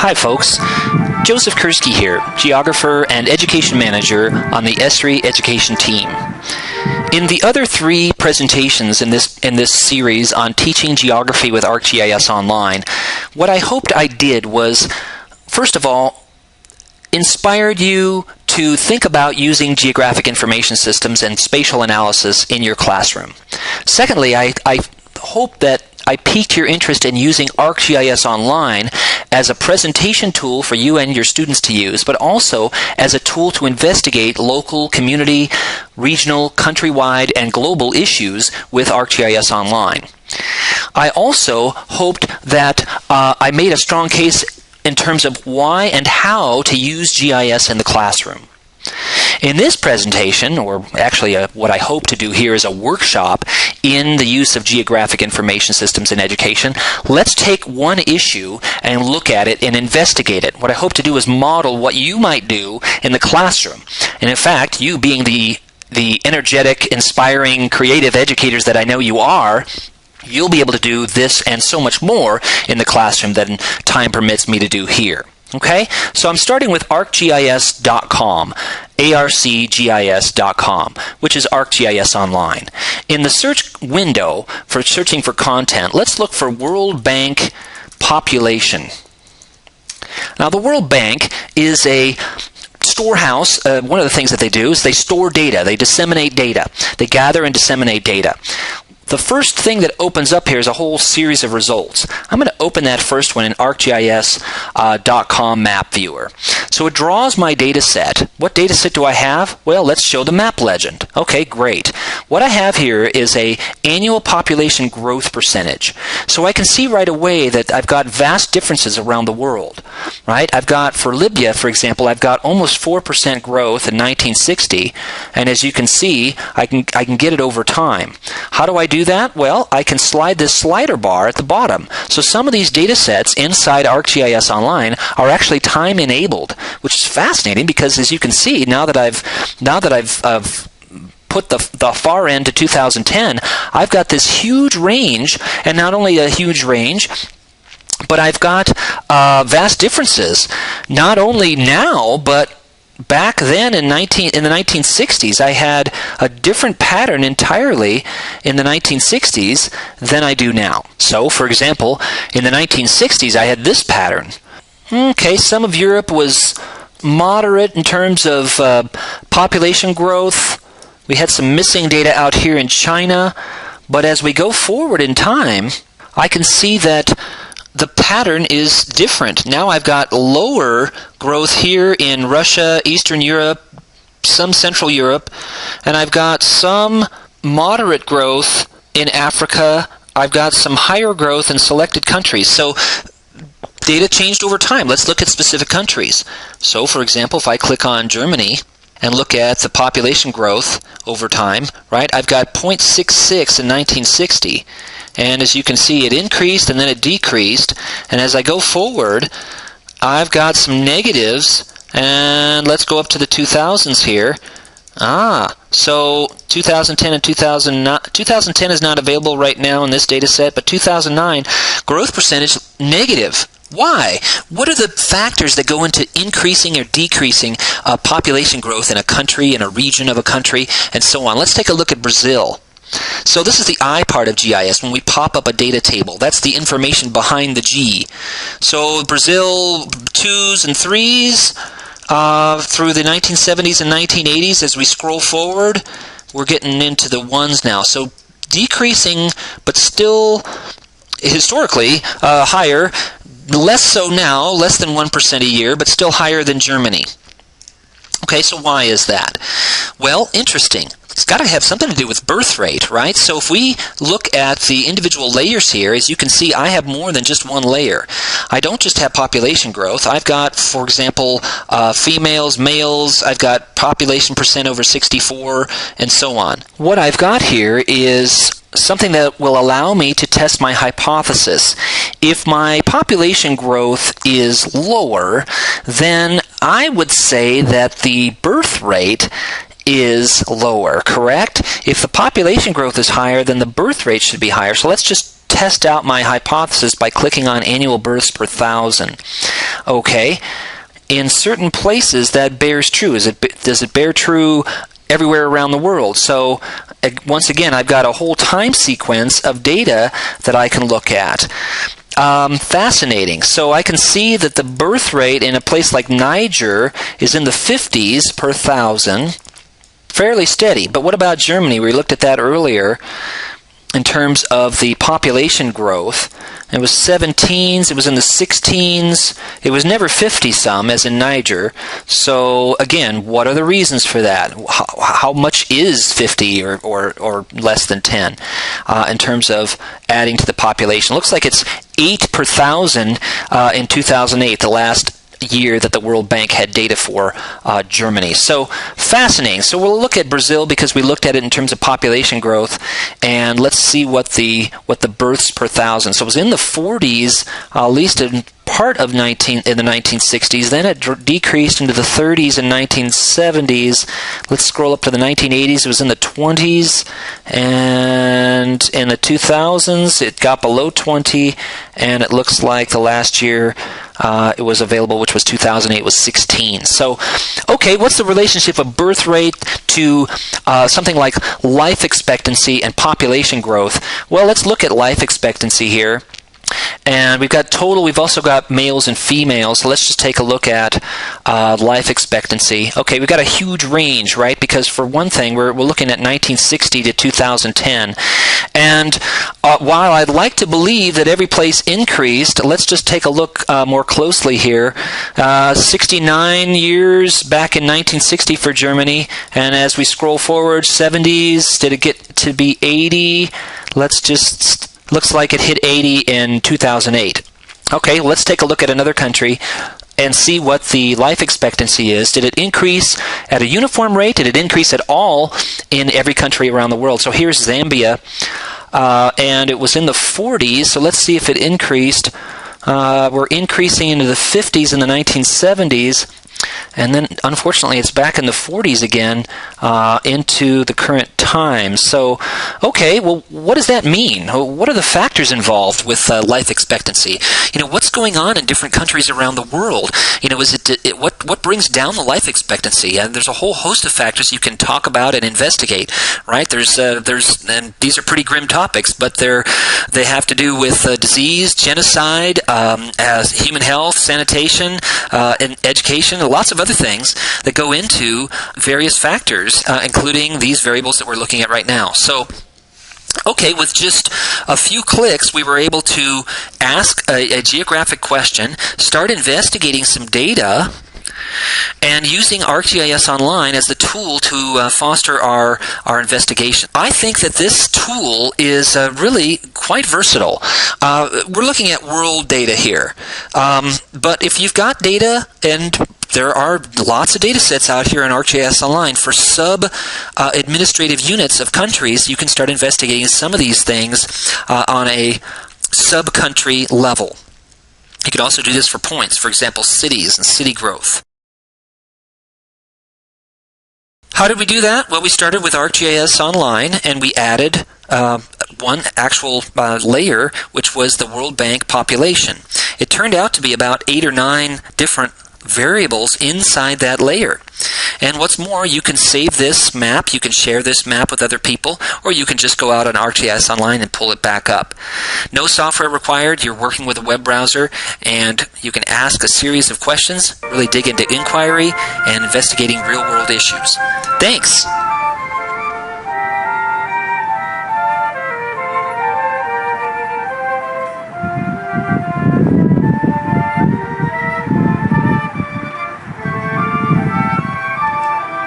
Hi folks, Joseph Kursky here, geographer and education manager on the ESRI education team. In the other three presentations in this series on teaching geography with ArcGIS Online, what I hoped I did was, first of all, inspired you to think about using geographic information systems and spatial analysis in your classroom. Secondly, I hope that I piqued your interest in using ArcGIS Online as a presentation tool for you and your students to use, but also as a tool to investigate local, community, regional, countrywide, and global issues with ArcGIS Online. I also hoped that I made a strong case in terms of why and how to use GIS in the classroom. In this presentation, or actually what I hope to do here is a workshop in the use of geographic information systems in education, let's take one issue and look at it and investigate it. What I hope to do is model what you might do in the classroom. And in fact, you being the energetic, inspiring, creative educators that I know you are, you'll be able to do this and so much more in the classroom than time permits me to do here. Okay, so I'm starting with arcgis.com, arcgis.com, which is ArcGIS Online. In the search window for searching for content, let's look for World Bank population. Now, the World Bank is a storehouse. One of the things that they do is they store data. They disseminate data. They gather and disseminate data. The first thing that opens up here is a whole series of results. I'm going to open that first one in ArcGIS.com map viewer. So it draws my data set. What data set do I have? Well, let's show the map legend. Okay, great. What I have here is a annual population growth percentage. So I can see right away that I've got vast differences around the world. Right? I've got, for Libya, for example, I've got almost 4% growth in 1960, and as you can see, I can get it over time. How do I do that? Well, I can slide this slider bar at the bottom. So some of these data sets inside ArcGIS Online are actually time enabled, which is fascinating because, as you can see, now that I've put the far end to 2010, I've got this huge range, and not only a huge range, but I've got vast differences, not only now, but back then in the 1960s, I had a different pattern entirely in the 1960s than I do now. So, for example, in the 1960s, I had this pattern. Okay, some of Europe was moderate in terms of population growth. We had some missing data out here in China. But as we go forward in time, I can see that the pattern is different. Now I've got lower growth here in Russia, Eastern Europe, some Central Europe, and I've got some moderate growth in Africa. I've got some higher growth in selected countries. So data changed over time. Let's look at specific countries. So, for example, if I click on Germany and look at the population growth over time, right, I've got 0.66 in 1960. And as you can see, it increased and then it decreased. And as I go forward, I've got some negatives. And let's go up to the 2000s here. So 2010 and 2010 is not available right now in this data set, but 2009, growth percentage negative. Why? What are the factors that go into increasing or decreasing population growth in a country, in a region of a country, and so on? Let's take a look at Brazil. So this is the I part of GIS. When we pop up a data table, that's the information behind the G. So Brazil 2s and 3s through the 1970s and 1980s. As we scroll forward, we're getting into the 1s now. So decreasing, but still historically higher. Less so now, less than 1% a year, but still higher than Germany. Okay, so why is that? Well, interesting. It's got to have something to do with birth rate, right? So if we look at the individual layers here, as you can see, I have more than just one layer. I don't just have population growth. I've got, for example, females, males. I've got population percent over 64, and so on. What I've got here is something that will allow me to test my hypothesis. If my population growth is lower, then I would say that the birth rate is lower, correct? If the population growth is higher, then the birth rate should be higher. So let's just test out my hypothesis by clicking on annual births per thousand. Okay, in certain places that bears true. Does it bear true everywhere around the world? So once again, I've got a whole time sequence of data that I can look at. Fascinating. So I can see that the birth rate in a place like Niger is in the 50s per thousand. Fairly steady. But what about Germany? We looked at that earlier in terms of the population growth. It was 17s, it was in the 16s, it was never 50-some as in Niger. So again, what are the reasons for that? How much is 50 or less than 10 in terms of adding to the population? Looks like it's 8 per thousand in 2008, the last year that the World Bank had data for Germany. So fascinating. So we'll look at Brazil because we looked at it in terms of population growth, and let's see what the births per thousand. So it was in the 40s, at least in part of in the 1960s. Then it decreased into the 30s and 1970s. Let's scroll up to the 1980s. It was in the 20s, and in the 2000s it got below 20, and it looks like the last year it was available, which was 2008, was 16. So, okay, what's the relationship of birth rate to something like life expectancy and population growth? Well, let's look at life expectancy here. And we've got total, we've also got males and females. So let's just take a look at life expectancy. Okay, we've got a huge range, right? Because for one thing, we're looking at 1960 to 2010. And while I'd like to believe that every place increased, let's just take a look more closely here. 69 years back in 1960 for Germany. And as we scroll forward, 70s, did it get to be 80? Let's just... Looks like it hit 80 in 2008. Okay, let's take a look at another country and see what the life expectancy is. Did it increase at a uniform rate? Did it increase at all in every country around the world? So here's Zambia, and it was in the 40s, so let's see if it increased. We're increasing into the 50s in the 1970s. And then, unfortunately, it's back in the 40s again into the current time. So, okay, well, what does that mean? What are the factors involved with life expectancy? You know, what's going on in different countries around the world? You know, what brings down the life expectancy? And there's a whole host of factors you can talk about and investigate, right? And these are pretty grim topics, but they have to do with disease, genocide, human health, sanitation, and education. Lots of other things that go into various factors, including these variables that we're looking at right now. So, okay, with just a few clicks, we were able to ask a geographic question, start investigating some data, and using ArcGIS Online as the tool to foster our investigation. I think that this tool is really quite versatile. We're looking at world data here, but if you've got data, and there are lots of data sets out here in ArcGIS Online for sub-administrative units of countries, you can start investigating some of these things on a sub-country level. You could also do this for points, for example, cities and city growth. How did we do that? Well, we started with ArcGIS Online, and we added one actual layer, which was the World Bank population. It turned out to be about 8 or 9 different variables inside that layer. And what's more, you can save this map, you can share this map with other people, or you can just go out on ArcGIS Online and pull it back up. No software required, you're working with a web browser, and you can ask a series of questions, really dig into inquiry and investigating real-world issues. Thanks!